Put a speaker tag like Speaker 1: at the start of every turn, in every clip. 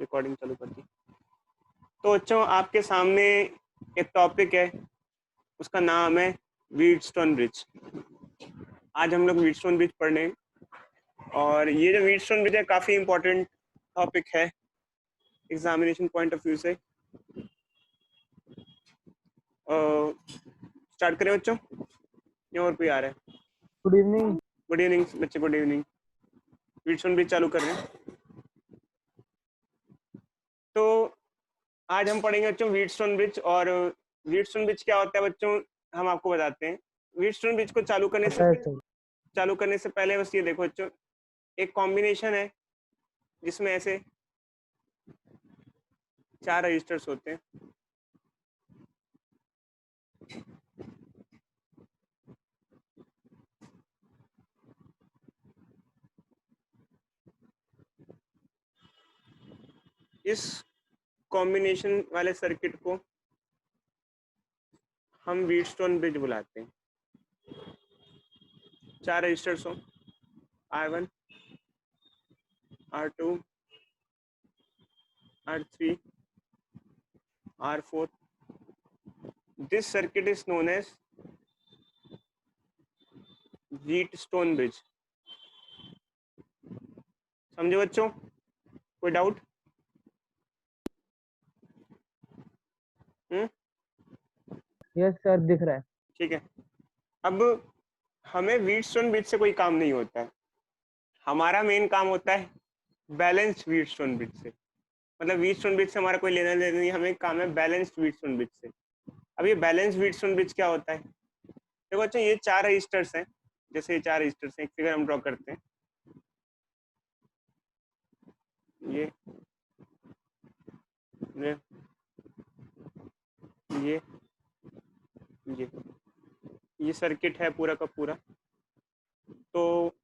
Speaker 1: Recording चालू कर दी। तो बच्चों आपके सामने एक टॉपिक है, उसका नाम है व्हीटस्टोन ब्रिज। आज हम लोग व्हीटस्टोन ब्रिज पढ़ने हैं, और ये जो व्हीटस्टोन ब्रिज है काफ़ी इंपॉर्टेंट टॉपिक है एग्जामिनेशन पॉइंट ऑफ व्यू से। स्टार्ट करें बच्चों, या और कोई आ रहा है?
Speaker 2: Good evening.
Speaker 1: गुड इवनिंग बच्चे, गुड इवनिंग। व्हीटस्टोन ब्रिज चालू कर रहे हैं। तो आज हम पढ़ेंगे बच्चों व्हीटस्टोन ब्रिज। और व्हीटस्टोन ब्रिज क्या होता है बच्चों, हम आपको बताते हैं। व्हीटस्टोन ब्रिज को चालू करने से पहले बस ये देखो बच्चों, एक कॉम्बिनेशन है जिसमें ऐसे 4 रजिस्टर्स होते हैं। इस कॉम्बिनेशन वाले सर्किट को हम व्हीटस्टोन ब्रिज बुलाते हैं। 4 रजिस्टर्स हो, R1, R2, R3, R4। This circuit is known as Wheatstone bridge. समझे बच्चों? कोई डाउट?
Speaker 2: यस सर, दिख रहा है।
Speaker 1: ठीक है। अब हमें व्हीटस्टोन ब्रिज से कोई काम नहीं होता है, हमारा मेन काम होता है बैलेंस्ड व्हीटस्टोन ब्रिज से। मतलब व्हीटस्टोन ब्रिज से हमारा कोई लेना देना नहीं, हमें काम है बैलेंस्ड व्हीटस्टोन ब्रिज से। अब ये बैलेंस्ड व्हीटस्टोन ब्रिज क्या होता है? देखो बच्चों, ये 4 रजिस्टर्स हैं। जैसे ये 4 रजिस्टर्स हैं, एक फिगर हम ड्रॉ करते हैं। ये ये ये ये ये सर्किट है पूरा का पूरा। तो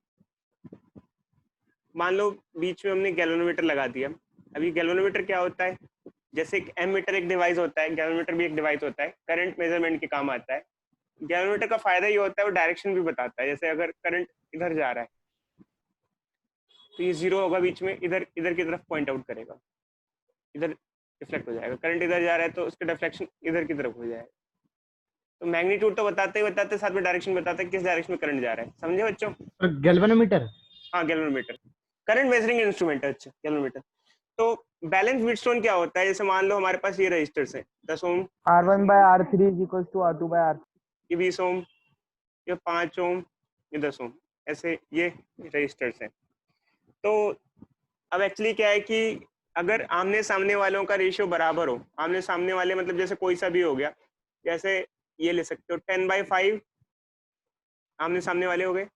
Speaker 1: मान लो बीच में हमने गैल्वेनोमीटर लगा दिया। अभी गैल्वेनोमीटर क्या होता है? जैसे एक एमीटर एक डिवाइस होता है, गैल्वेनोमीटर भी एक डिवाइस होता है, करंट मेजरमेंट के काम आता है। गैल्वेनोमीटर का फायदा ये होता है वो डायरेक्शन भी बताता है। जैसे अगर करंट इधर जा रहा है तो ये 0 होगा बीच में, इधर इधर की तरफ पॉइंट आउट करेगा, इधर रिफ्लेक्ट हो जाएगा। करंट इधर जा रहा है तो उसका डिफ्लेक्शन इधर की तरफ हो जाएगा। तो मैग्नीट्यूड तो बताते ही बताते, साथ में डायरेक्शन बताते हैं किस डायरेक्शन में करंट जा रहा है। समझे बच्चों?
Speaker 2: गैल्वेनोमीटर।
Speaker 1: हाँ, गैल्वेनोमीटर करंट मेजरिंग इंस्ट्रूमेंट है। अच्छा, गैल्वेनोमीटर। तो बैलेंस व्हीटस्टोन क्या होता है? जैसे मान लो हमारे पास ये रजिस्टर्स हैं 10 ओम,
Speaker 2: R1/R3 is equals to R2/R।
Speaker 1: ये 20 ओम, ये 5 ओम, ये 10 ओम, ऐसे ये रजिस्टर्स हैं। तो अब एक्चुअली क्या है कि अगर आमने सामने वालों का रेशियो बराबर हो, आमने सामने वाले मतलब जैसे कोई सा भी हो गया, जैसे ये ले सकते हो 10/5 आमने सामने वाले हो गए,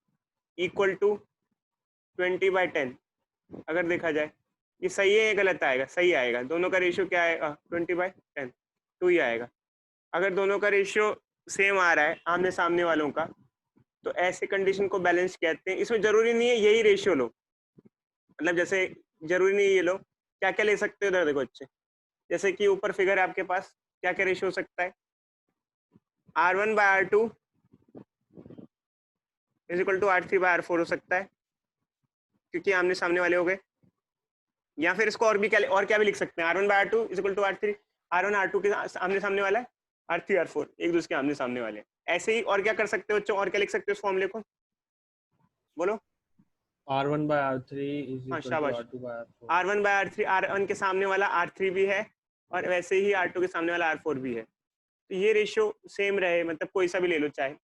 Speaker 1: इक्वल टू 20/10। अगर देखा जाए ये सही है या गलत आएगा? सही आएगा। दोनों का रेशियो क्या आएगा? 20/10, 2 ही आएगा। अगर दोनों का रेशियो सेम आ रहा है आमने सामने वालों का, तो ऐसे कंडीशन को बैलेंस कहते हैं। इसमें जरूरी नहीं है यही रेशियो लो, मतलब जैसे जरूरी नहीं ये लो, क्या क्या ले सकते हो इधर देखो अच्छे। जैसे कि ऊपर फिगर है आपके पास, क्या क्या रेशियो हो सकता है? R1/R2 is equal to R3/R4 हो सकता है, क्योंकि आमने सामने वाले हो गए। या फिर इसको और क्या भी लिख सकते हैं, R1/R2 is equal to R3। R1 R2 के आमने सामने वाला है, R3 R4 एक दूसरे के आमने सामने वाले। ऐसे ही और क्या कर सकते हो बच्चों, और क्या लिख सकते हो इस फॉर्मूले को? बोलो।
Speaker 3: R1/R3 is
Speaker 1: हाँ,
Speaker 3: equal to
Speaker 1: शाबाश।
Speaker 3: R2/R4।
Speaker 1: R1/R3, R1 के सामने वाला R3 भी है, और वैसे ही R2 के सामने वाला R4 भी है। तो ये रेशियो सेम रहे, मतलब कोई सा भी ले लो, चाहे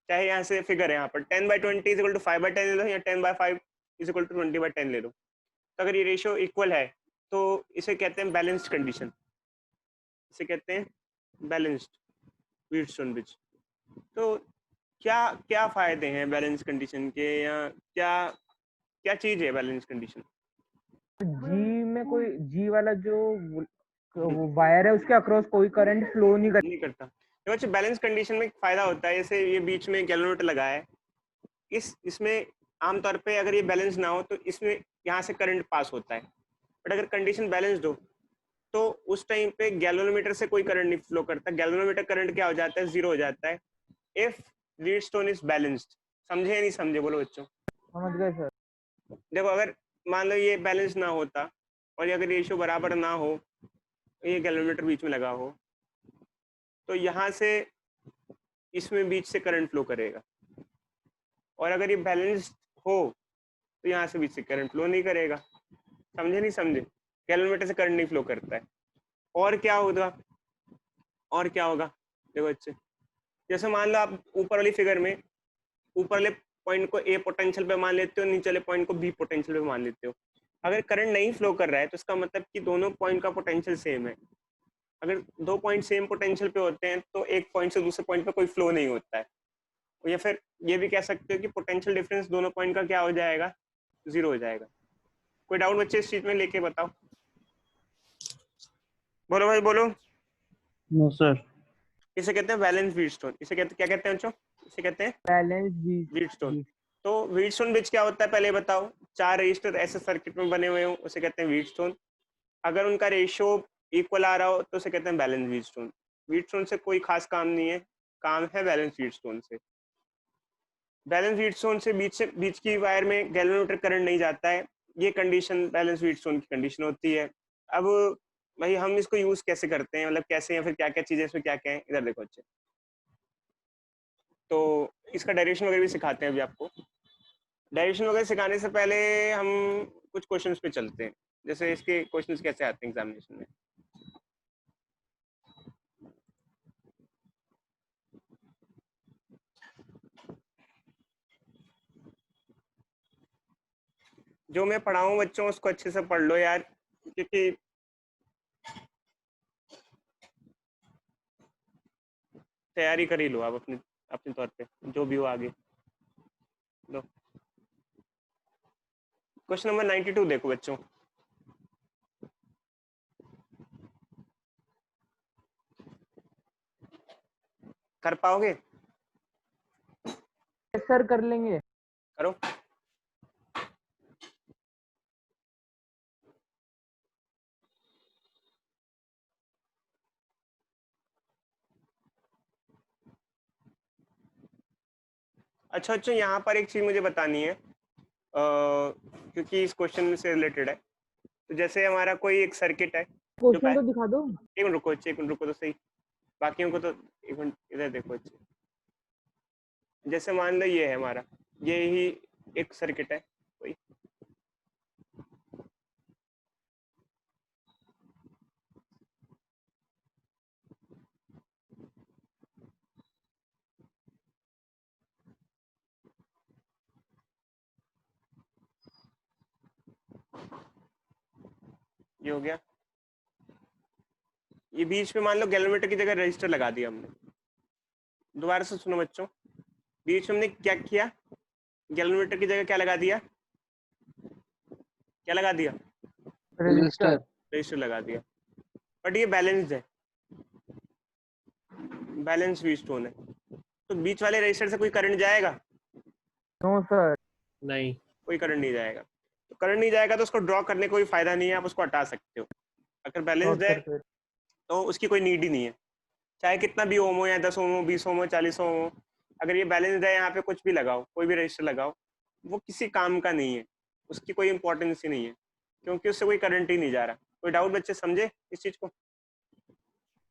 Speaker 1: चाहे यहाँ से फिगर है यहाँ पर 10/20 इज इक्वल टू 5/10 ले लो, या 10/5 इज इक्वल टू 20/10 ले लो। तो अगर ये रेशियो इक्वल है तो इसे कहते हैं बैलेंस्ड कंडीशन, इसे कहते हैं बैलेंस्ड व्हीटस्टोन ब्रिज। तो क्या क्या फायदे हैं बैलेंस कंडीशन के, या क्या क्या चीज है बैलेंस कंडीशन?
Speaker 2: जी में कोई जी वाला जो वायर है उसके अक्रॉस कोई करंट फ्लो नहीं
Speaker 1: नहीं करता। तो बच्चे बैलेंस कंडीशन में एक फायदा होता है, जैसे ये बीच में गैल्वेनोमीटर लगा है, इसमें आमतौर पे अगर ये बैलेंस ना हो तो इसमें यहाँ से करंट पास होता है। बट अगर कंडीशन बैलेंस्ड हो तो उस टाइम पे गैल्वेनोमीटर से कोई करंट नहीं फ्लो करता। गैल्वेनोमीटर करंट क्या हो जाता है? 0 हो जाता है इफ व्हीटस्टोन इज बैलेंस्ड। समझे या नहीं समझे? बोलो बच्चों।
Speaker 2: समझ गए सर।
Speaker 1: देखो, अगर मान लो ये बैलेंस ना होता और अगर रेशियो बराबर ना हो, ये गैल्वेनोमीटर बीच में लगा हो, तो यहाँ से इसमें बीच से करंट फ्लो करेगा, और अगर ये बैलेंस्ड हो तो यहाँ से बीच से करंट फ्लो नहीं करेगा। समझे नहीं समझे? गैल्वेनोमीटर से करंट नहीं फ्लो करता है। और क्या होगा, और क्या होगा, देखो बच्चे, जैसे मान लो आप ऊपर वाली फिगर में ऊपर वाले पॉइंट को ए पोटेंशियल पे मान लेते हो, नीचे वाले पॉइंट को बी पोटेंशियल पे मान लेते हो। अगर करंट नहीं फ्लो कर रहा है तो इसका मतलब कि दोनों पॉइंट का पोटेंशियल सेम है। अगर दो पॉइंट सेम पोटेंशियल पे होते हैं तो एक पॉइंट से दूसरे पॉइंट पे कोई फ्लो नहीं होता है। या फिर ये भी कह सकते हो कि पोटेंशियल डिफरेंस दोनों पॉइंट का क्या हो जाएगा, 0 हो जाएगा। कोई डाउट बच्चे इस चीज में लेके बताओ, बोलो भाई बोलो।
Speaker 3: No, sir.
Speaker 1: इसे कहते हैं वैलेंस व्हीटस्टोन। इसे कहते क्या कहते हैं बच्चों? इसे कहते हैं
Speaker 2: बैलेंस
Speaker 1: व्हीटस्टोन।
Speaker 2: बीच।
Speaker 1: तो व्हीटस्टोन ब्रिज क्या होता है पहले बताओ? 4 रजिस्टर ऐसे सर्किट में बने हुए हो, उसे कहते हैं व्हीटस्टोन। अगर उनका रेशियो इक्वल आ रहा हो तो उसे कहते हैं बैलेंस व्हीटस्टोन। व्हीटस्टोन से कोई खास काम नहीं है, काम है बैलेंस व्हीटस्टोन से। बैलेंस व्हीटस्टोन से बीच की वायर में गैल्वेनोमीटर करंट नहीं जाता है, ये कंडीशन बैलेंस व्हीटस्टोन की कंडीशन होती है। अब भाई हम इसको यूज कैसे करते हैं, मतलब कैसे, या फिर क्या क्या चीजें इसमें क्या क्या है, इधर देखो अच्छे। तो इसका डायरेक्शन वगैरह भी सिखाते हैं अभी आपको। डायरेक्शन वगैरह सिखाने से पहले हम कुछ क्वेश्चंस पे चलते हैं, जैसे इसके क्वेश्चंस कैसे आते हैं एग्जामिनेशन में। जो मैं पढ़ाऊं बच्चों उसको अच्छे से पढ़ लो यार, क्योंकि तैयारी कर ही लो आप अपने अपने तौर पे, जो भी हो आगे। लो क्वेश्चन नंबर 92 देखो बच्चों। कर पाओगे?
Speaker 2: सर कर लेंगे।
Speaker 1: करो। अच्छा अच्छा, यहाँ पर एक चीज मुझे बतानी है, क्योंकि इस क्वेश्चन से रिलेटेड है। तो जैसे हमारा कोई एक सर्किट है जो
Speaker 2: क्वेश्चन तो दिखा दो।
Speaker 1: एक मिनट रुको अच्छे, एक मिनट रुको तो सही, बाकियों को तो एक मिनट इधर देखो अच्छे। जैसे मान लो ये है हमारा, ये ही एक सर्किट है कोई, ये हो गया। ये बीच में मान लो गैल्वेनोमीटर की जगह रजिस्टर लगा दिया हमने। दोबारा से सुनो बच्चों, बीच में हमने क्या किया, गैल्वेनोमीटर की जगह क्या लगा दिया, क्या लगा दिया,
Speaker 2: रजिस्टर।
Speaker 1: रजिस्टर लगा दिया। बट ये बैलेंस्ड है, बैलेंस व्हीटस्टोन है, तो बीच वाले रजिस्टर से कोई करंट जाएगा?
Speaker 2: No sir.
Speaker 3: नहीं।
Speaker 1: कोई करंट नहीं जाएगा। तो करंट नहीं जाएगा तो उसको ड्रॉ करने का कोई फायदा नहीं है, आप उसको हटा सकते हो। अगर बैलेंस्ड
Speaker 2: नोट
Speaker 1: है
Speaker 2: सर फिर।
Speaker 1: तो उसकी कोई नीड ही नहीं है, चाहे कितना भी ओम हो, या 10 ओम हो, 20 ओम हो, 40 ओम हो। अगर ये बैलेंस्ड है, यहाँ पे कुछ भी लगाओ, कोई भी रजिस्टर लगाओ, वो किसी काम का नहीं है, उसकी कोई इंपॉर्टेंस ही नहीं है, क्योंकि उससे कोई करंट ही नहीं जा रहा। कोई डाउट बच्चे समझे इस चीज को?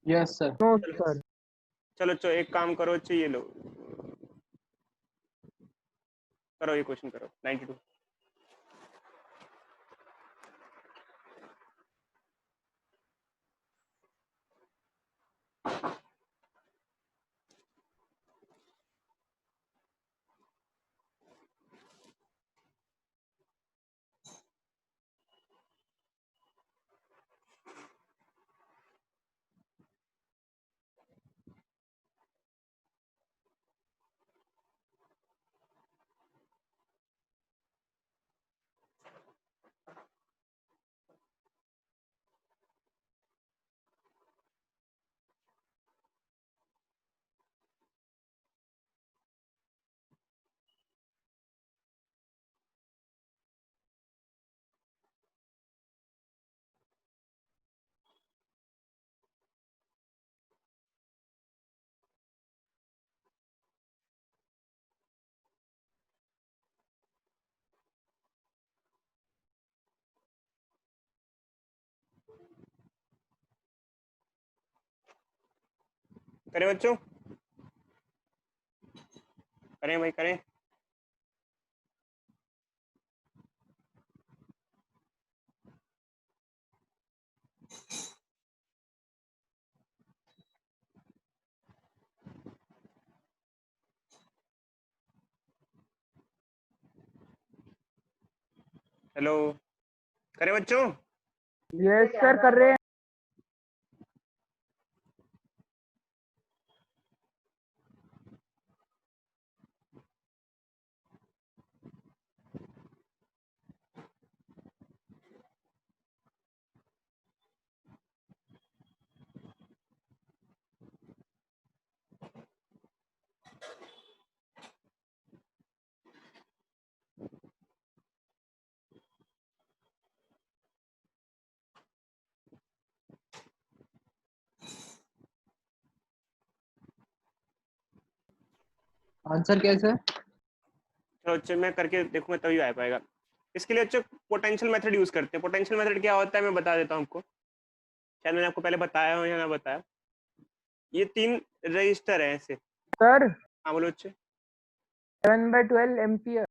Speaker 3: Yes, sir.
Speaker 2: नो
Speaker 1: चलो
Speaker 2: सर।
Speaker 1: चलो चलो एक काम करो, चाहिए लो, करो ये क्वेश्चन करो 92। करें बच्चों, करें भाई करें। हेलो, करें बच्चों।
Speaker 2: यस सर कर रहे हैं।
Speaker 3: आंसर कैसे है?
Speaker 1: चलो बच्चे मैं करके देखूंगा तभी आ पाएगा। इसके लिए बच्चे पोटेंशियल मेथड यूज करते हैं। पोटेंशियल मेथड क्या होता है मैं बता देता हूँ आपको, शायद मैंने आपको पहले बताया हो या ना बताया। ये 3 रजिस्टर है ऐसे।
Speaker 2: सर
Speaker 1: हाँ बोलो बच्चे।
Speaker 2: 7/12 एम्पियर।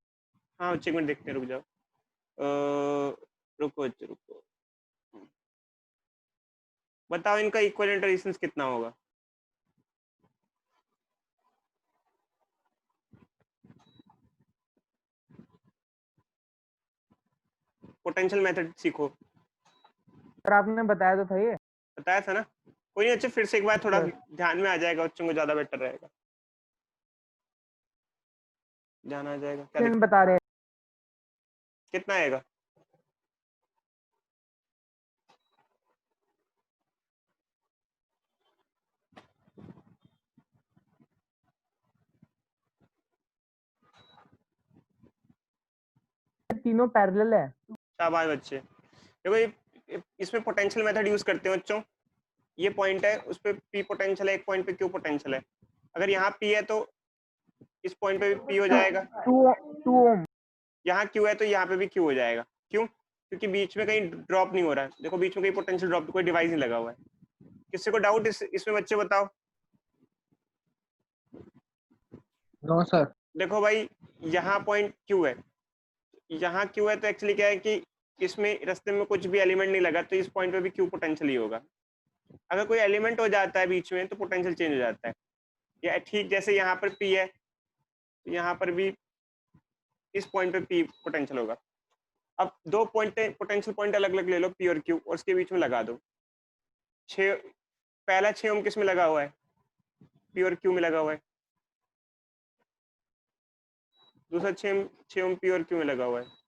Speaker 1: हाँ बच्चे एक मिनट देखते हैं, रुक जाओ। रुको बच्चे रुको, बताओ इनका इक्विवेलेंट रेजिस्टेंस कितना होगा। पोटेंशियल मेथड सीखो।
Speaker 2: सर आपने बताया तो था ये।
Speaker 1: बताया था ना, कोई नहीं। अच्छा फिर से एक बार थोड़ा
Speaker 2: सर
Speaker 1: ध्यान में आ जाएगा बच्चों को, ज्यादा बेटर रहेगा, ध्यान आ जाएगा। क्या
Speaker 2: क्वेश्चन बता रहे हैं।
Speaker 1: कितना आएगा?
Speaker 2: तीनों पैरेलल है।
Speaker 1: शाबाश बच्चे। देखो इसमें पोटेंशियल मेथड यूज करते हैं बच्चों। ये पॉइंट है, उस पे पी पोटेंशियल है, एक पॉइंट पे क्यू पोटेंशियल है। अगर यहाँ पी है तो इस पॉइंट पे भी पी हो जाएगा।
Speaker 2: Two ohm.
Speaker 1: यहाँ क्यू है तो यहाँ पे भी क्यू हो जाएगा। क्यों? क्योंकि बीच में कहीं ड्रॉप नहीं हो रहा है। देखो बीच में कहीं पोटेंशियल ड्रॉप, कोई डिवाइस नहीं लगा हुआ है। किसी को डाउट इसमें बच्चे बताओ।
Speaker 3: No sir.
Speaker 1: देखो भाई, यहाँ पॉइंट क्यू है, यहाँ क्यू है, तो एक्चुअली क्या है कि इसमें रास्ते में कुछ भी एलिमेंट नहीं लगा, तो इस पॉइंट पे भी क्यू पोटेंशियल ही होगा। अगर कोई एलिमेंट हो जाता है बीच में तो पोटेंशियल चेंज हो जाता है। या ठीक जैसे यहाँ पर पी है, तो यहाँ पर भी इस पॉइंट पे पी पोटेंशियल होगा। अब 2 पॉइंट पोटेंशियल पॉइंट अलग अलग ले लो, पी और क्यू, और उसके बीच में लगा दो। 6, पहला 6 ओम किस में लगा हुआ है? पी और क्यू में लगा हुआ है। दूसरा 6 ओम पी और क्यू में लगा हुआ है।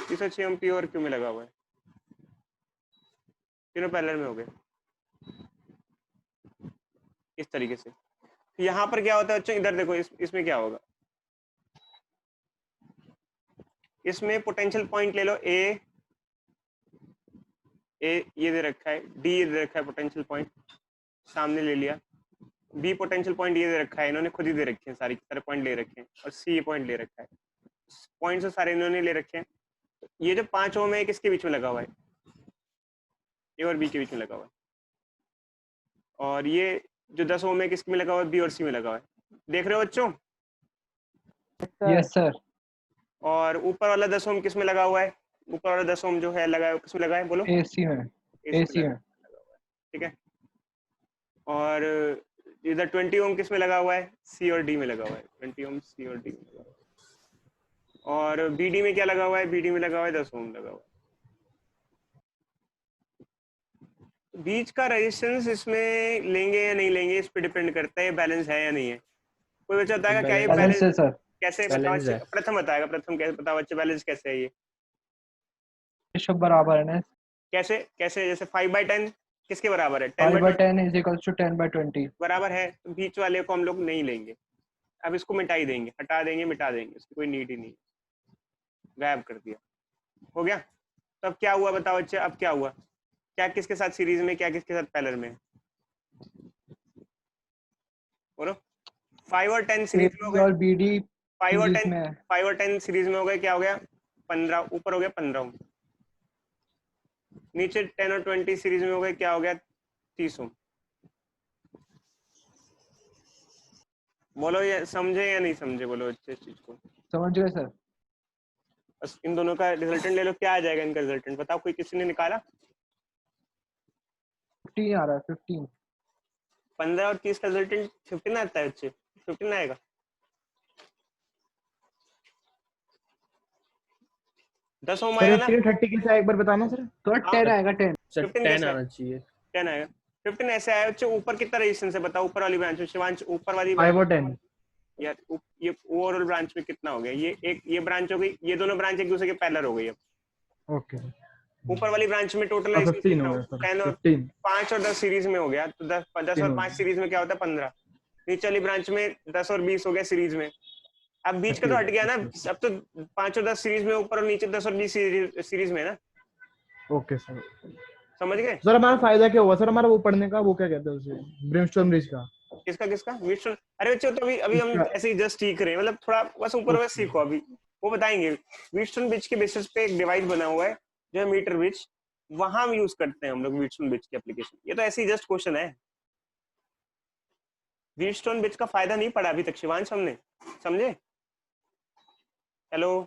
Speaker 1: तीसरा 6 ओम पी और क्यू में लगा हुआ है। तीनों पैरेलल में हो गए इस तरीके से। यहाँ पर क्या होता है बच्चों, इधर देखो, इसमें क्या होगा। इसमें पोटेंशियल पॉइंट ले लो, ए ये दे रखा है, डी ये दे रखा है पोटेंशियल पॉइंट, सामने ले लिया। बी पोटेंशियल पॉइंट ये दे रखा है, इन्होंने खुद ही दे रखे हैं, सारे सारे पॉइंट ले रखे हैं। और सी ये पॉइंट ले रखा है, पॉइंट तो सारे इन्होंने ले रखे हैं। ये जो 5 ओम है किसके बीच में लगा हुआ है? ए और बी के बीच में लगा हुआ है। और ये जो 10 ओम है किसके में लगा हुआ है? बी और सी में लगा हुआ है। देख रहे हो बच्चों?
Speaker 3: Yes sir.
Speaker 1: और ऊपर वाला 10 ओम किस में लगा हुआ है? ऊपर वाला 10 ओम जो है लगा है, किस में लगा है बोलो?
Speaker 3: एसी में।
Speaker 1: AC
Speaker 3: एसी
Speaker 1: में
Speaker 3: में।
Speaker 1: लगा हुआ है, ठीक है। और इधर 20 ओम किस में लगा हुआ है? सी और डी में लगा हुआ है। 20 ओम सी और डी में लगा हुआ है। और BD में क्या लगा हुआ है? BD में लगा हुआ है 10 ओम लगा हुआ है। बीच का रेजिस्टेंस इसमें लेंगे या नहीं लेंगे, इस पे डिपेंड करता है बैलेंस है या नहीं है। कोई बच्चा बताएगा क्या ये
Speaker 3: बैलेंस
Speaker 1: बैलेंस
Speaker 3: है सर।
Speaker 1: कैसे? बताओ
Speaker 3: बैलेंस
Speaker 1: बच्चे,
Speaker 3: है।
Speaker 1: प्रथम बताएगा। प्रथम कैसे बताओ बच्चे, बैलेंस कैसे है ये?
Speaker 3: सब बराबर है ना।
Speaker 1: कैसे कैसे? जैसे 5/10 किसके बराबर है? 10/20
Speaker 3: 5/10 इज इक्वल्स टू 10/20।
Speaker 1: बराबर है, तो बीच वाले को हम लोग नहीं लेंगे। अब इसको मिटा ही देंगे, हटा देंगे, मिटा देंगे, इसकी कोई नीड ही नहीं, गायब कर दिया। हो गया? तो अब क्या हुआ बताओ बच्चे, अब क्या हुआ? क्या किसके साथ सीरीज में, क्या किसके साथ पैरेलल में? बोलो। 5 और 10 सीरीज में हो
Speaker 3: एसी
Speaker 1: गए।
Speaker 3: और बीडी
Speaker 1: 5 और
Speaker 3: सीरीज
Speaker 1: 10,
Speaker 3: में है।
Speaker 1: 5 और 10 सीरीज में हो गए, क्या हो गया? 15 ऊपर हो गया 15। नीचे 10 और 20 सीरीज में हो गए, क्या हो गया? 30। बोलो ये समझे या नहीं समझे, बोलो अच्छे इस चीज को।
Speaker 3: समझ गए सर।
Speaker 1: बस इन दोनों का रिजल्टेंट ले लो, क्या आ जाएगा इनका रिजल्टेंट बताओ, कोई किसी ने निकाला?
Speaker 3: 15 आ रहा है, 15।
Speaker 1: 15 और 30 का रिजल्टेंट 15 आता है बच्चे, 15 आएगा। 10 ओम
Speaker 2: सर
Speaker 1: आएगा
Speaker 2: ये
Speaker 1: ना?
Speaker 2: 330 कैसे आया एक बार बताना सर।
Speaker 3: तो 10 आएगा, 10।
Speaker 1: 15
Speaker 4: 10
Speaker 1: कैसे
Speaker 4: आना चाहिए।
Speaker 1: 10 आएगा। 15 ऐसे आया बच्चे, ऊपर कितना रेजिस्टेंस है बताओ, ऊपर वाली ब्रांच में शिवांश, ऊपर वाली
Speaker 2: 5 और 10।
Speaker 1: यार ये ओवरऑल ब्रांच में कितना हो गया, ये ब्रांच हो गई, ये दोनों ब्रांच एक दूसरे के पैरेलल हो गई। अब
Speaker 2: ओके
Speaker 1: ऊपर वाली ब्रांच में टोटल
Speaker 2: 15 हो गया सर।
Speaker 1: 10 और
Speaker 2: 15
Speaker 1: 5 और 10 सीरीज में हो गया, तो 10 और 5 सीरीज में क्या होता है 15। नीचे वाली ब्रांच में 10 और 20 हो गया सीरीज में। अब बीच का तो हट गया ना, अब तो 5 और 10 सीरीज में ऊपर, और नीचे 10 और 20 सीरीज में ना।
Speaker 2: Okay sir.
Speaker 1: समझ गए?
Speaker 2: सर हमारा फायदा क्या हुआ सर हमारा वो पढ़ने का, वो क्या कहते हैं उसे, ब्रिमस्टोन ब्रिज का?
Speaker 1: किसका किसका व्हीटस्टोन? अरे बच्चों तो अभी हम ऐसे ही जस्ट सीख रहे हैं, मतलब थोड़ा बस ऊपर बस सीखो अभी, वो बताएंगे। व्हीटस्टोन ब्रिज के बेसिस पे एक डिवाइस बना हुआ है जो है मीटर ब्रिज, वहां हम यूज करते हैं हम लोग व्हीटस्टोन ब्रिज की एप्लीकेशन। ये तो ऐसे ही जस्ट क्वेश्चन है। व्हीटस्टोन ब्रिज का फायदा नहीं पड़ा अभी तक शिवांश हमने, समझे? हेलो,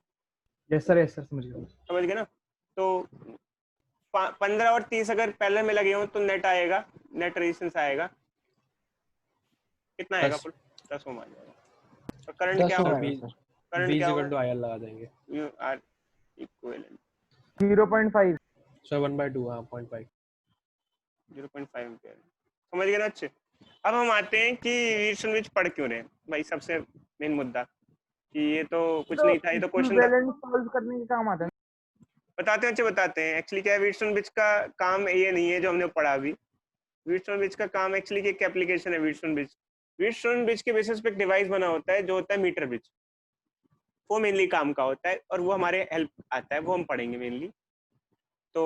Speaker 2: यस सर समझ गया।
Speaker 1: समझ गए ना? तो 15 और 30 अगर पहले में लगे हो तो नेट आएगा, नेट रेजिस्टेंस आएगा कितना आएगा? 10 ओम आ जाएगा। और करंट
Speaker 3: 10
Speaker 1: क्या
Speaker 3: ओम
Speaker 1: होगा?
Speaker 3: आएगा सर।
Speaker 1: करंट क्या होगा?
Speaker 4: V लगा देंगे।
Speaker 1: यू आर इक्विवेलेंट
Speaker 2: 0.5
Speaker 4: सर 1/2 हाँ 0.5
Speaker 1: 0.5 एम्पियर। समझ गए ना अच्छे? अब हम आते हैं कि व्हीटस्टोन ब्रिज पढ़ क्यों रहे हैं भाई, सबसे मेन मुद्दा कि ये तो कुछ नहीं था, ये तो क्वेश्चन
Speaker 2: इक्विवेलेंट सॉल्व करने के काम आता है।
Speaker 1: बताते हैं अच्छे बताते हैं। एक्चुअली क्या है, व्हीटस्टोन ब्रिज का काम ये नहीं है जो हमने पढ़ा अभी। व्हीटस्टोन ब्रिज का काम एक्चुअली एक एप्लीकेशन है व्हीटस्टोन ब्रिज। व्हीटस्टोन ब्रिज के बेसिस पे एक डिवाइस बना होता है जो होता है मीटर ब्रिज, वो मेनली काम का होता है और वो हमारे हेल्प आता है, वो हम पढ़ेंगे मेनली। तो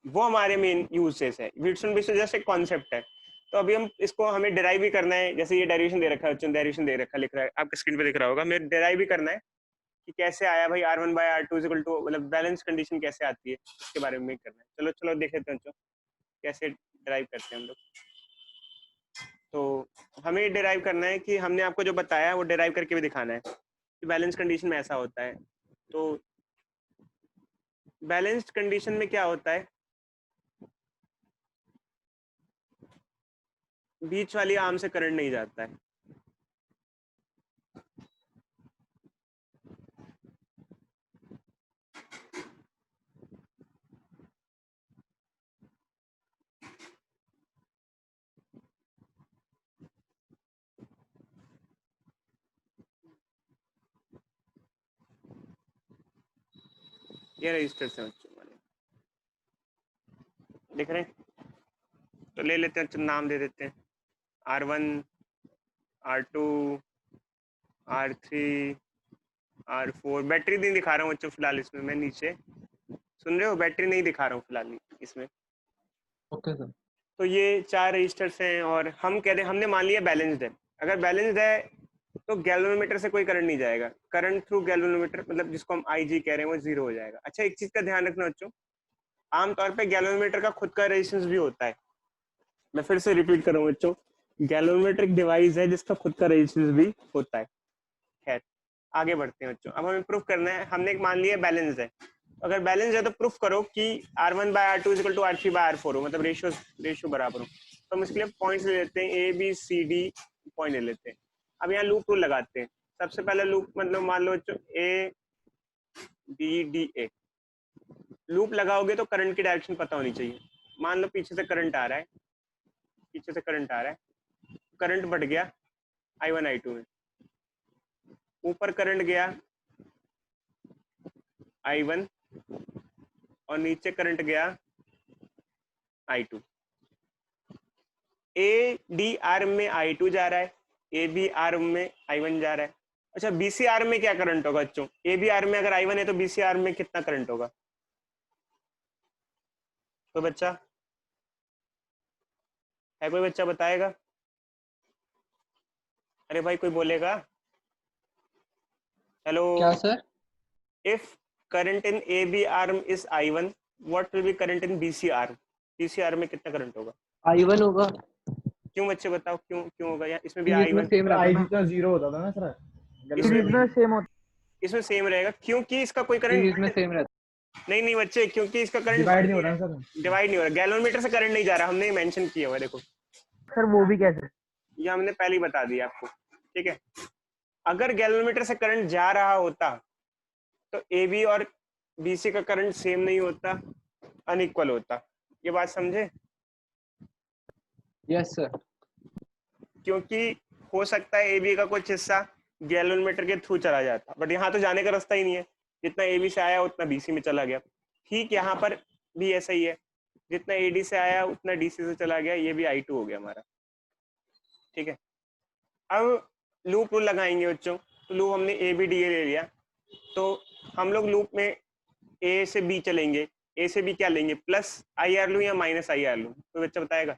Speaker 1: वो हमारे मेन यूजेस है। व्हीटस्टोन ब्रिज जस्ट एक कॉन्सेप्ट है। तो अभी हम इसको हमें डेराइव भी करना है, जैसे ये डेरिवेशन दे रखा है बच्चों, डेरिवेशन दे रखा लिख रहा है आपके स्क्रीन पे दिख रहा होगा, मेरे डेराइव भी करना है कि कैसे आया भाई R1 by R2 equal to, मतलब बैलेंस कंडीशन कैसे आती है इसके बारे में करना है। चलो चलो देख लेते हैं बच्चों कैसे डेराइव करते हैं हम लोग। तो हमें डेराइव करना है कि हमने आपको जो बताया वो डेराइव करके भी दिखाना है कि बैलेंस कंडीशन में ऐसा होता है। तो बैलेंस्ड कंडीशन में क्या होता है, बीच वाली आर्म से करंट नहीं जाता है। ये रजिस्टर्स हैं बच्चों हमारे, दिख रहे हैं? तो ले लेते हैं, नाम दे देते हैं R1 R2 R3 R4। Battery नहीं दिखा रहा हूँ बच्चों फिलहाल इसमें, मैं नीचे सुन रहे हो, बैटरी नहीं दिखा रहा हूँ फिलहाल इसमें।
Speaker 3: Okay sir.
Speaker 1: तो ये 4 रजिस्टर्स हैं और हम कह रहे हैं हमने मान लिया बैलेंस्ड है। अगर बैलेंस्ड है तो गैल्वेनोमीटर से कोई करंट नहीं जाएगा, करंट थ्रू गैल्वेनोमीटर मतलब जिसको हम IG कह रहे हैं वो 0 हो जाएगा। अच्छा एक चीज का ध्यान रखना बच्चों, आमतौर पे गैल्वेनोमीटर का खुद का रेजिस्टेंस भी होता है। मैं फिर से रिपीट कर रहा हूँ बच्चों, गैल्वेनोमीटर एक डिवाइस है जिसका खुद का रेजिस्टेंस भी होता है। खैर आगे बढ़ते हैं बच्चों, अब हमें प्रूफ करना है। हमने मान लिया बैलेंस है, अगर बैलेंस है तो प्रूफ करो कि R1 by R2 equal to R3 by R4 हो, मतलब रेशियो बराबर हो। तो हम इसके लिए पॉइंट्स ले लेते हैं, ABCD पॉइंट ले लेते हैं। अब यहाँ लूप रूल लगाते हैं। सबसे पहले लूप मतलब मान लो बच्चों ABDA, लूप लगाओगे तो करंट की डायरेक्शन पता होनी चाहिए। मान लो पीछे से करंट आ रहा है, पीछे से करंट आ रहा है, करंट बढ़ गया I1 I2 में, ऊपर करंट गया I1 और नीचे करंट गया I2। AD आर्म में I2 जा रहा है, AB आर्म में I1 जा रहा है। अच्छा BC आर्म में क्या करंट होगा बच्चों? AB आर्म में अगर I1 है तो BC आर्म में कितना करंट होगा? कोई बच्चा है, कोई बच्चा बताएगा? अरे भाई कोई बोलेगा? हेलो।
Speaker 3: क्या sir?
Speaker 1: If current in AB arm is I1, what will be current in BC arm? BC arm में कितना करंट होगा?
Speaker 3: I1 होगा।
Speaker 1: क्यों बच्चे बताओ, क्यों क्यों होगा? या इसमें भी
Speaker 3: सीरीज में
Speaker 1: I1
Speaker 3: सेम रहता है
Speaker 5: आई
Speaker 3: ना,
Speaker 5: जितना 0 होता था ना सर,
Speaker 2: सीरीज में सेम होता
Speaker 1: इसमें सेम रहेगा क्योंकि इसका कोई करंट
Speaker 3: सीरीज में सेम रहता
Speaker 1: नहीं नहीं बच्चे, क्योंकि इसका करंट
Speaker 5: डिवाइड नहीं हो रहा ना सर।
Speaker 1: डिवाइड नहीं हो रहा, गैलोमीटर से करंट नहीं जा रहा, हमने मेंशन किया हुआ है, देखो
Speaker 2: है सर। वो भी कैसे?
Speaker 1: ये हमने पहले ही बता दिया आपको, ठीक है। अगर गैलोमीटर से करंट जा रहा होता तो ए बी और बी सी का करंट सेम नहीं होता, अनइक्वल होता। ये बात समझे?
Speaker 3: है। Yes sir.
Speaker 1: क्योंकि हो सकता है ए बी का कुछ हिस्सा गैलोमीटर के थ्रू चला जाता, बट यहाँ तो जाने का रास्ता ही नहीं है, जितना ए बी से आया उतना बी सी में चला गया। ठीक यहाँ पर भी ऐसा ही है, जितना ए डी से आया उतना डी सी से चला गया, ये भी I2 हो गया हमारा, ठीक है। अब लूप रूल लगाएंगे बच्चों, तो लूप हमने ए बी डी ए ले लिया, तो हम लोग लूप में ए से बी चलेंगे, ए से बी क्या लेंगे, प्लस आई आर लूं या माइनस आई आर लूं? तो बच्चा बताएगा।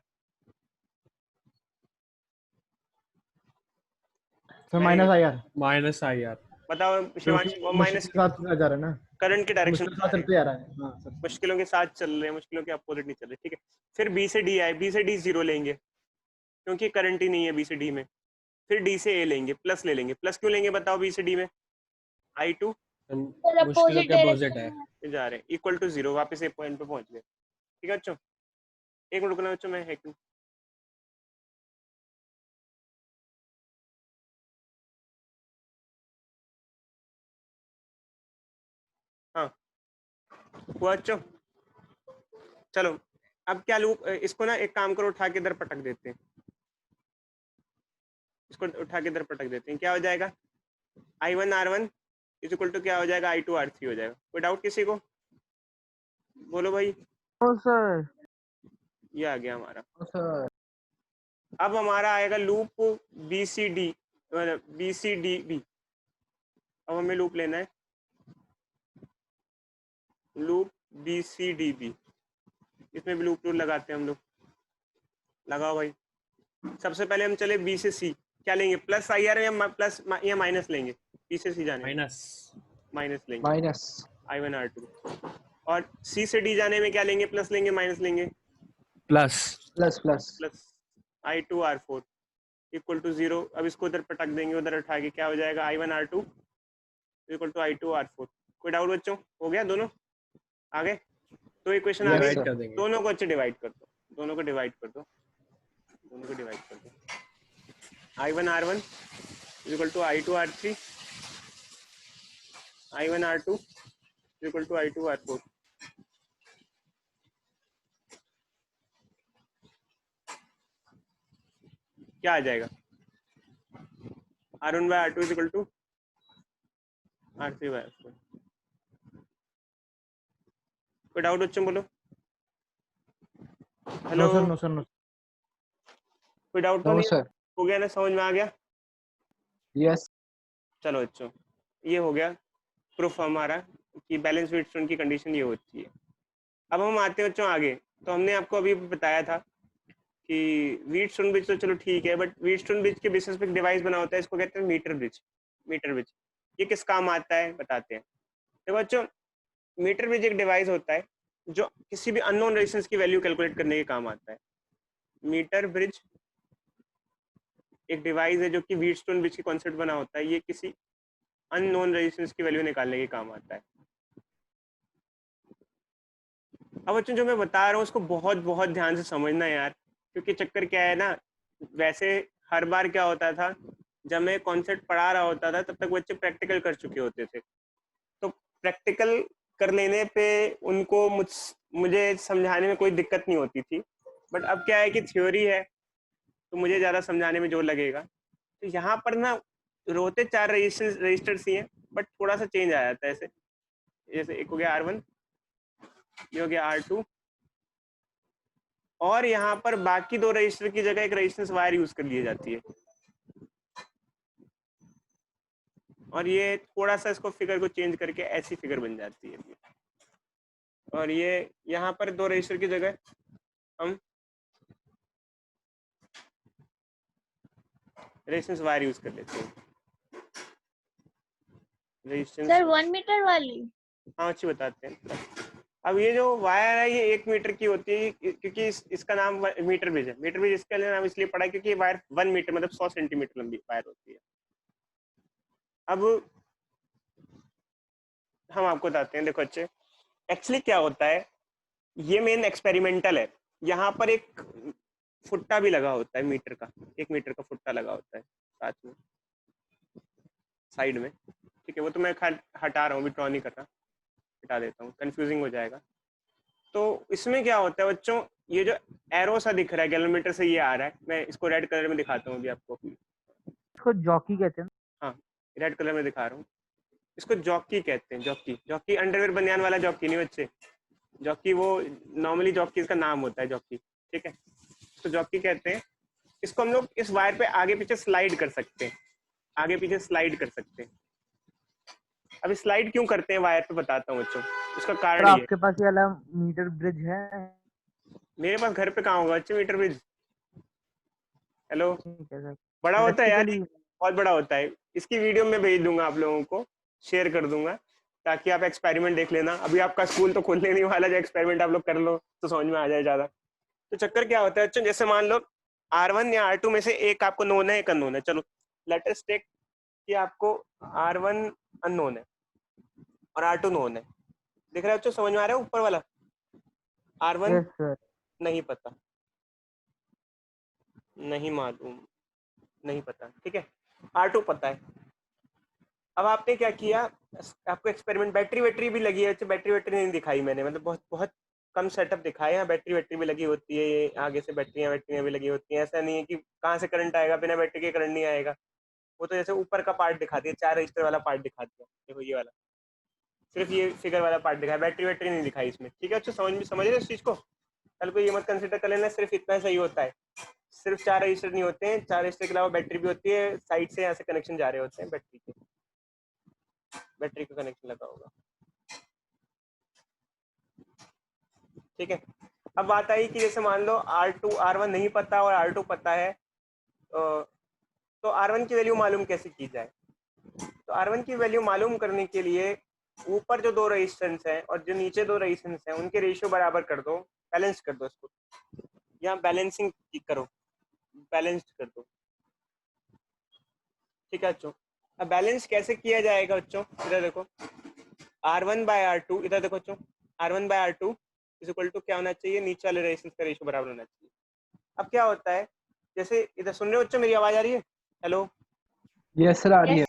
Speaker 5: Sir minus I R,
Speaker 4: -IR।
Speaker 1: बताओ शिवांश, माइनस
Speaker 5: के साथ जा रहा है ना,
Speaker 1: करंट के डायरेक्शन
Speaker 5: मुश्किल के साथ चलते जा रहा है। हाँ सर।
Speaker 1: मुश्किलों के साथ चल रहे हैं, मुश्किलों के अपोजिट नहीं चल रहे, ठीक है। फिर बी से डी आए, बी से डी 0 लेंगे क्योंकि करंट ही नहीं है बी से डी में। फिर डी से ए लेंगे, प्लस ले लेंगे। प्लस क्यों लेंगे बताओ? बी से डी में I2
Speaker 4: मुश्किलों के अपोजिट है।
Speaker 1: जा रहे हैं, इक्वल टू 0, वापस एक पॉइंट पे पहुंच गए, ठीक है बच्चों। एक मिनट रुकना बच्चों, मैं एक हाँ हुआ बच्चों। चलो अब क्या लूप, इसको ना एक काम करो, उठा के इधर पटक देते हैं, इसको उठा के इधर पटक देते हैं। क्या हो जाएगा? I1 R1 is equal to क्या हो जाएगा? I2 R3 हो जाएगा। कोई डाउट किसी को? बोलो भाई।
Speaker 2: ओ सर,
Speaker 1: ये आ गया हमारा।
Speaker 3: तो सर
Speaker 1: अब हमारा आएगा loop B C D, B C D B. अब हमें लूप लेना है, loop B C D B. इसमें भी लूप लगाते हैं हम लोग। लगाओ भाई। सबसे पहले हम चले बी से सी, क्या लेंगे? प्लस आई आर या प्लस या माइनस लेंगे? बी से सी जाने माइनस लेंगे,
Speaker 3: माइनस
Speaker 1: I1 R2। और सी से डी जाने में क्या लेंगे? प्लस लेंगे माइनस लेंगे?
Speaker 4: Plus
Speaker 1: plus I2 R4 equal to 0। अब इसको उधर पटक देंगे, उधर उठा के क्या हो जाएगा? I1 R2 equal to I2 R4। कोई डाउट बच्चों? हो गया दोनों आगे? तो इक्वेशन आ
Speaker 3: Yes,
Speaker 1: गई।
Speaker 3: sir.
Speaker 1: दोनों को अच्छे डिवाइड कर दो, दोनों को डिवाइड कर दो, दोनों को डिवाइड कर दो। I1 R1 equal to I2 R3, I1 R2 equal to I2 R4। क्या आ जाएगा? R1 by R2 equal to R3 by R4। कोई डाउट बच्चों? बोलो हेलो।
Speaker 5: No sir no.
Speaker 1: कोई डाउट तो
Speaker 3: नो
Speaker 1: नहीं?
Speaker 3: सर।
Speaker 1: हो गया ना, समझ में आ गया?
Speaker 3: यस।
Speaker 1: चलो बच्चों, ये हो गया प्रूफ हमारा कि बैलेंस व्हीटस्टोन की कंडीशन ये होती है। अब हम आते हैं बच्चों आगे। तो हमने आपको अभी बताया था कि व्हीटस्टोन ब्रिज तो चलो ठीक है, बट व्हीटस्टोन ब्रिज के बेसिस पे एक डिवाइस बना होता है, इसको कहते हैं मीटर ब्रिज। मीटर ब्रिज ये किस काम आता है बताते हैं। देखो बच्चों, मीटर ब्रिज एक डिवाइस होता है जो किसी भी अननोन रेजिस्टेंस की वैल्यू कैलकुलेट करने के काम आता है। मीटर ब्रिज एक डिवाइस है जो कि व्हीटस्टोन ब्रिज के कॉन्सेप्ट बना होता है, ये किसी अननोन रेजिस्टेंस की वैल्यू निकालने के काम आता है। अब बच्चों जो मैं बता रहा हूँ उसको बहुत बहुत ध्यान से समझना यार, क्योंकि चक्कर क्या है ना, वैसे हर बार क्या होता था, जब मैं कॉन्सेप्ट पढ़ा रहा होता था तब तक बच्चे प्रैक्टिकल कर चुके होते थे, तो प्रैक्टिकल कर लेने पे उनको मुझे समझाने में कोई दिक्कत नहीं होती थी। बट अब क्या है कि थ्योरी है तो मुझे ज़्यादा समझाने में जोर लगेगा। तो यहाँ पर ना रोते 4 रजिस्टर्स ही हैं, बट थोड़ा सा चेंज आ जाता है। ऐसे जैसे एक हो गया R1, ये हो गया R2, और यहाँ पर बाकी 2 रजिस्टर की जगह एक रेजिस्टेंस वायर यूज कर ली जाती है। और ये थोड़ा सा इसको फिगर को चेंज करके ऐसी फिगर बन जाती है। और ये यहाँ पर 2 रजिस्टर की जगह हम रेजिस्टेंस वायर यूज कर लेते हैं। रेजिस्टेंस
Speaker 6: सर 1 मीटर वाली।
Speaker 1: हाँ अच्छी बताते हैं। अब ये जो वायर है ये 1 मीटर की होती है क्योंकि इसका नाम मीटर ब्रिज है। मीटर ब्रिज इसका नाम इसलिए पड़ा है क्योंकि ये वायर 1 मीटर मतलब 100 सेंटीमीटर लंबी वायर होती है। अब हम आपको बताते हैं, देखो अच्छे एक्चुअली क्या होता है, ये मेन एक्सपेरिमेंटल है। यहाँ पर एक फुट्टा भी लगा होता है मीटर का, 1 मीटर का फुट्टा लगा होता है साथ में साइड में, ठीक है। वो तो मैं हटा रहा हूँ, अभी ड्रॉ नहीं कर रहा, हटा देता हूँ, कंफ्यूजिंग हो जाएगा। तो इसमें क्या होता है बच्चों, ये जो एरो सा दिख रहा है गैलोमीटर से ये आ रहा है, मैं इसको रेड कलर में दिखाता हूँ अभी आपको।
Speaker 2: इसको जॉकी कहते हैं।
Speaker 1: हाँ, रेड कलर में दिखा रहा हूँ। इसको जॉकी कहते हैं, जॉकी। जॉकी अंडरवेयर बनियान वाला जॉकी नहीं बच्चे, जॉकी वो नॉर्मली जॉकी इसका नाम होता है, जॉकी, ठीक है। इसको जॉकी कहते हैं। इसको हम लोग इस वायर पे आगे पीछे स्लाइड कर सकते हैं, आगे पीछे स्लाइड कर सकते हैं। अभी स्लाइड क्यों करते हैं वायर पे बताता हूँ बच्चों, उसका कारण ये।
Speaker 2: आपके पास ये वाला मीटर ब्रिज है?
Speaker 1: मेरे पास घर पे कहाँ होगा बच्चे मीटर ब्रिज। हेलो,
Speaker 2: ठीक है सर।
Speaker 1: बड़ा होता है यार,
Speaker 2: प्रैक्टिकली
Speaker 1: बहुत बड़ा होता है। इसकी वीडियो में भेज दूंगा आप लोगों को, शेयर कर दूंगा ताकि आप एक्सपेरिमेंट देख लेना। अभी आपका स्कूल तो खुलने नहीं वाला, जो एक्सपेरिमेंट आप लोग कर लो तो समझ में आ जाए ज्यादा। तो चक्कर क्या होता है बच्चों, जैसे मान लो R1 या R2 में से एक आपको नोन है, एक अननोन है। चलो लेट अस टेक कि आपको R1 अननोन है और R2 नोन है। दिख रहा है बच्चों, समझ में आ रहा है ऊपर वाला? R1
Speaker 2: yes sir.
Speaker 1: नहीं पता, नहीं मालूम, नहीं पता, ठीक है। R2 पता है। अब आपने क्या किया, आपको एक्सपेरिमेंट, बैटरी वैटरी भी लगी है, बैटरी वैटरी नहीं दिखाई मैंने, मतलब बहुत बहुत कम सेटअप दिखाए हैं। बैटरी वैटरी भी लगी होती है, आगे से बैटरियां वैटरियां भी लगी होती हैं। ऐसा नहीं है कि कहाँ से करंट आएगा, बिना बैटरी के करंट नहीं आएगा। वो तो जैसे ऊपर का पार्ट दिखा दिया, 4 रजिस्टर वाला पार्ट दिखा दिया, देखो ये वाला, सिर्फ ये फिगर वाला पार्ट दिखाया, बैटरी वैटरी नहीं दिखाई इसमें, ठीक है। अच्छा समझ रहे इस चीज को, कल को ये मत कंसिडर कर लेना सिर्फ इतना सही होता है। सिर्फ 4 रजिस्टर नहीं होते हैं, 4 रजिस्टर के अलावा बैटरी भी होती है, साइड से यहाँ से कनेक्शन जा रहे होते हैं बैटरी के, बैटरी का कनेक्शन लगा होगा, ठीक है। अब बात आई कि जैसे मान लो R2 R1 नहीं पता और R2 पता है, तो R1 की वैल्यू मालूम कैसे की जाए। तो R1 की वैल्यू मालूम करने के लिए ऊपर जो 2 रेजिस्टेंस हैं और जो नीचे 2 रेजिस्टेंस हैं उनके रेशियो बराबर कर दो, बैलेंस कर दो इसको, या बैलेंसिंग करो, बैलेंस्ड कर दो, ठीक है बच्चों। अब बैलेंस कैसे किया जाएगा बच्चों, इधर देखो, R1/R2, इधर देखो बच्चों, R1/R2 इज इक्वल टू क्या होना चाहिए, नीचे वाले रेजिस्टेंस का रेशियो बराबर होना चाहिए। अब क्या होता है, जैसे इधर सुन रहे हो बच्चों, मेरी आवाज आ रही है? हेलो,
Speaker 3: यस सर, आ रही है।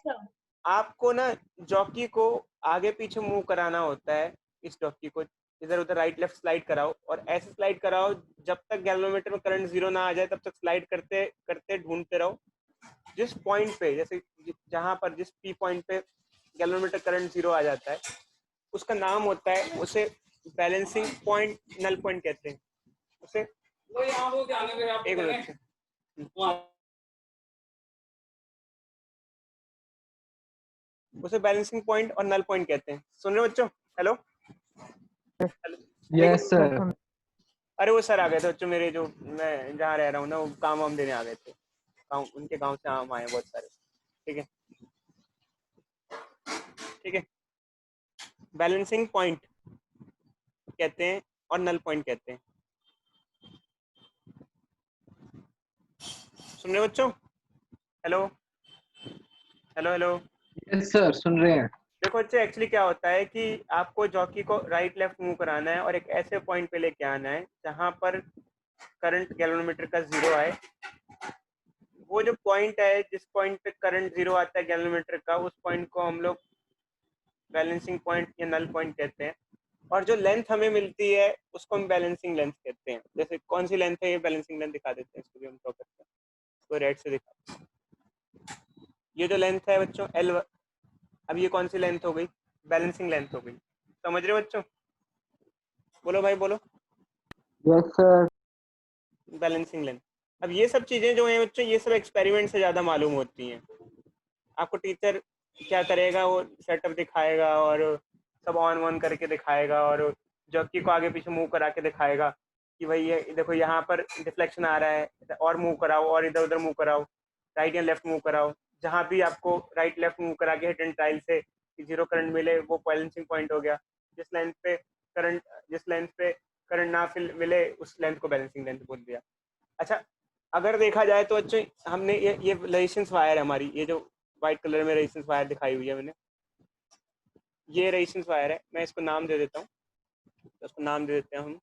Speaker 1: आपको ना जॉकी को आगे पीछे मूव कराना होता है। इस जॉकी को इधर उधर राइट लेफ्ट स्लाइड कराओ, और ऐसे स्लाइड कराओ जब तक गैल्वेनोमीटर में करंट 0 ना आ जाए, तब तक स्लाइड करते करते ढूंढते रहो। जिस पॉइंट पे, जैसे जहां पर जिस पी पॉइंट पे गैल्वेनोमीटर करंट 0 आ जाता है, उसका नाम होता है, उसे बैलेंसिंग पॉइंट, नल पॉइंट कहते हैं उसे। एक मिनट, उसे बैलेंसिंग पॉइंट और नल पॉइंट कहते हैं। सुन रहे हो बच्चों? Hello,
Speaker 3: yes sir.
Speaker 1: अरे वो सर आ गए थे बच्चों मेरे, जो मैं जहाँ रह रहा हूँ ना, वो काम वाम देने आ गए थे, गाँव, उनके गांव से आम आए बहुत सारे, ठीक है, ठीक है। बैलेंसिंग पॉइंट कहते हैं और नल पॉइंट कहते हैं। सुन रहे हो बच्चों? Hello hello hello.
Speaker 3: Yes sir, सुन रहे हैं।
Speaker 1: देखो बच्चे, एक्चुअली क्या होता है कि आपको जॉकी को राइट लेफ्ट मूव कराना है और एक ऐसे पॉइंट पे लेके आना है जहां पर करंट गैल्वेनोमीटर का 0 आए। वो जो पॉइंट है, जिस पॉइंट पे करंट 0 आता है गैल्वेनोमीटर का, उस पॉइंट को हम लोग बैलेंसिंग पॉइंट या नल पॉइंट कहते हैं। और जो लेंथ हमें मिलती है उसको हम बैलेंसिंग लेंथ कहते हैं। जैसे कौन सी लेंथ है, ये बैलेंसिंग लेंथ दिखा देते हैं, इसको भी हम ड्रॉ करते हैं, इसको रेड से दिखा। ये जो लेंथ है बच्चों L, अब ये कौन सी लेंथ हो गई, बैलेंसिंग लेंथ हो गई। समझ रहे हो बच्चों? बोलो भाई बोलो।
Speaker 3: Yes sir.
Speaker 1: Balancing length. अब ये सब चीजें जो हैं बच्चों, ये सब एक्सपेरिमेंट से ज्यादा मालूम होती हैं। आपको टीचर क्या करेगा, वो सेटअप दिखाएगा और सब ऑन वन करके दिखाएगा, और जॉकी को आगे पीछे मूव करा के दिखाएगा कि भाई ये देखो यहाँ पर डिफ्लेक्शन आ रहा है, और मूव कराओ, और इधर उधर मूव कराओ, राइट या लेफ्ट मूव कराओ। जहाँ भी आपको राइट लेफ्ट मूव करा के हिट एंड ट्रायल से 0 करंट मिले, वो बैलेंसिंग पॉइंट हो गया। जिस लाइन पे करंट जिस लेंथ पे करंट ना मिले उस लेंथ को बैलेंसिंग लेंथ बोल दिया। अच्छा, अगर देखा जाए तो अच्छा हमने ये रेजिस्टेंस वायर है हमारी, ये जो व्हाइट कलर में रेजिस्टेंस वायर दिखाई हुई है मैंने, ये रेजिस्टेंस वायर है। मैं इसको नाम दे देता हूँ, तो इसको नाम दे देते हैं हम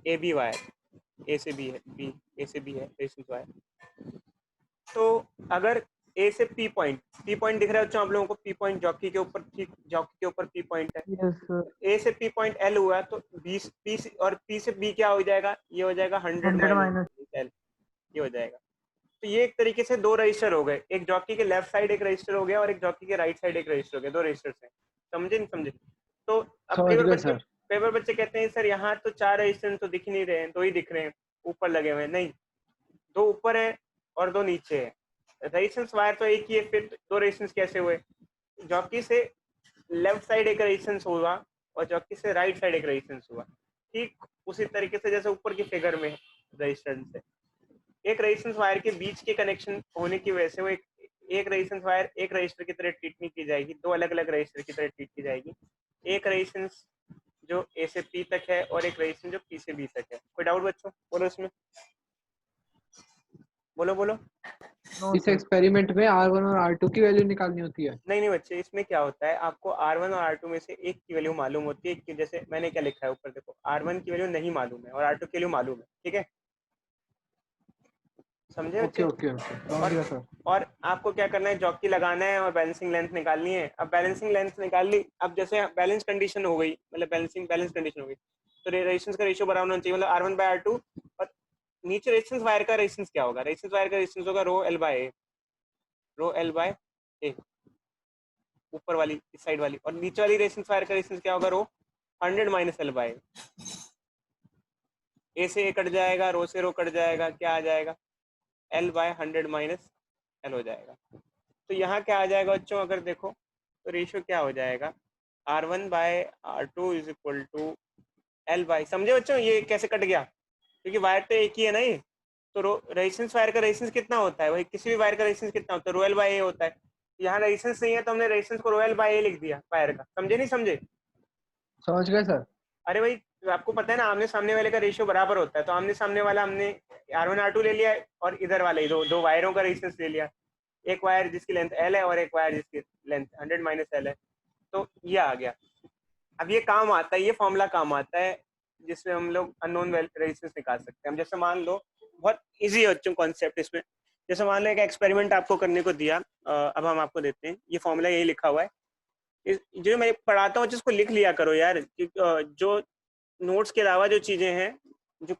Speaker 1: ए बी वायर, ए से बी है, बी ए से बी है रेजिस्टेंस वायर। तो अगर ए से पी पॉइंट दिख रहा है बच्चों आप लोगों को, पी पॉइंट जॉकी के ऊपर, ठीक जॉकी के ऊपर पी पॉइंट है।
Speaker 2: Yes sir.
Speaker 1: ए से पी पॉइंट एल हुआ तो बी और पी से बी क्या हो जाएगा, ये हो जाएगा 100 माइनस एल, ये हो जाएगा। तो ये एक तरीके से दो रजिस्टर हो गए, एक जॉकी के लेफ्ट साइड एक रजिस्टर हो गया और एक जॉकी के राइट साइड एक रजिस्टर हो गया, दो रजिस्टर्स हैं। समझे नहीं समझे? तो अब कई बार बच्चे कहते हैं सर यहाँ तो 4 रजिस्टर तो दिख ही नहीं रहे हैं, 2 ही दिख रहे हैं ऊपर लगे हुए हैं। नहीं, 2 ऊपर है और 2 नीचे है। रेजिस्टेंस वायर तो एक ही है, फिर 2 रेजिस्टेंस कैसे हुए? जॉकी से लेफ्ट साइड एक रेजिस्टेंस हुआ और जॉकी से राइट साइड एक रेजिस्टेंस हुआ। ठीक उसी तरीके से जैसे ऊपर की फिगर में रेजिस्टेंस है, एक रेजिस्टेंस वायर के बीच के कनेक्शन होने की वजह से वो एक रेजिस्टेंस वायर एक रजिस्टर की तरह ट्रीट नहीं की जाएगी, 2 अलग अलग रजिस्टर की तरह ट्रीट की जाएगी। एक रेजिस्टेंस जो ए से पी तक है और एक रेजिस्टेंस जो पी से बी तक है। कोई डाउट बच्चों? बोलो इसमें, बोलो।
Speaker 3: इस एक्सपेरिमेंट में R1 और R2 की वैल्यू निकालनी होती है?
Speaker 1: नहीं बच्चे, इसमें क्या होता है, आपको R1 और R2 में से एक की वैल्यू मालूम होती है कि जैसे मैंने क्या लिखा है ऊपर देखो, R1 की वैल्यू नहीं मालूम है और R2 की वैल्यू मालूम है। ठीक है, समझे बच्चे?
Speaker 3: ओके।
Speaker 1: और आपको क्या करना है, जॉकी लगाना है और बैलेंसिंग लेंथ निकालनी है। अब बैलेंसिंग लेंथ निकाल ली, अब जैसे बैलेंस कंडीशन हो गई, मतलब बैलेंस कंडीशन हो गई, तो रेजिस्टेंस का रेशियो बराबर होना चाहिए, मतलब R1/R2। और नीचे रेजिस्टेंस वायर का रेजिस्टेंस क्या होगा? रेजिस्टेंस वायर का रेजिस्टेंस होगा रो एल बाय ए, ऊपर वाली इस साइड वाली, और नीचे वाली रेजिस्टेंस वायर का रेजिस्टेंस क्या होगा? रो 100 माइनस एल बाय ए से ए कट जाएगा, रो से रो कट जाएगा, क्या आ जाएगा? एल बाय 100 माइनस एल हो जाएगा। तो यहाँ क्या आ जाएगा बच्चों, अगर देखो तो रेशियो क्या हो जाएगा, R1/R2 is equal to L by, समझे बच्चों ये कैसे कट गया? क्योंकि वायर तो एक ही है ना ये, तो रेजिस्टेंस वायर का रेजिस्टेंस कितना होता है, वही किसी भी वायर का रेजिस्टेंस कितना होता है, रो एल बाय ए होता है। यहाँ रेजिस्टेंस नहीं है तो हमने रेजिस्टेंस को रो एल बाय ए लिख दिया वायर का। समझे नहीं समझे?
Speaker 3: समझ गए सर।
Speaker 1: अरे भाई आपको पता है ना, आमने सामने वाले का रेशियो बराबर होता है, तो आमने सामने वाला हमने R1/R2 ले लिया और इधर वाले दो वायरों का रेजिस्टेंस ले लिया, एक वायर जिसकी लेंथ एल है और एक वायर जिसकी लेंथ 100 माइनस एल है, तो ये आ गया। अब ये काम आता है, ये फॉर्मूला काम आता है जिसमें हम लोग अननोन रेजिस्टेंस निकाल सकते हैं। हम जैसे मान लो, बहुत इजी है बच्चों कॉन्सेप्ट इसमें, जैसे मान लो एक एक्सपेरिमेंट आपको करने को दिया, अब हम आपको देते हैं, ये फॉर्मूला यही लिखा हुआ है, जो मैं पढ़ाता हूँ जिसको लिख लिया करो यार, जो नोट्स के अलावा जो चीजें हैं, जो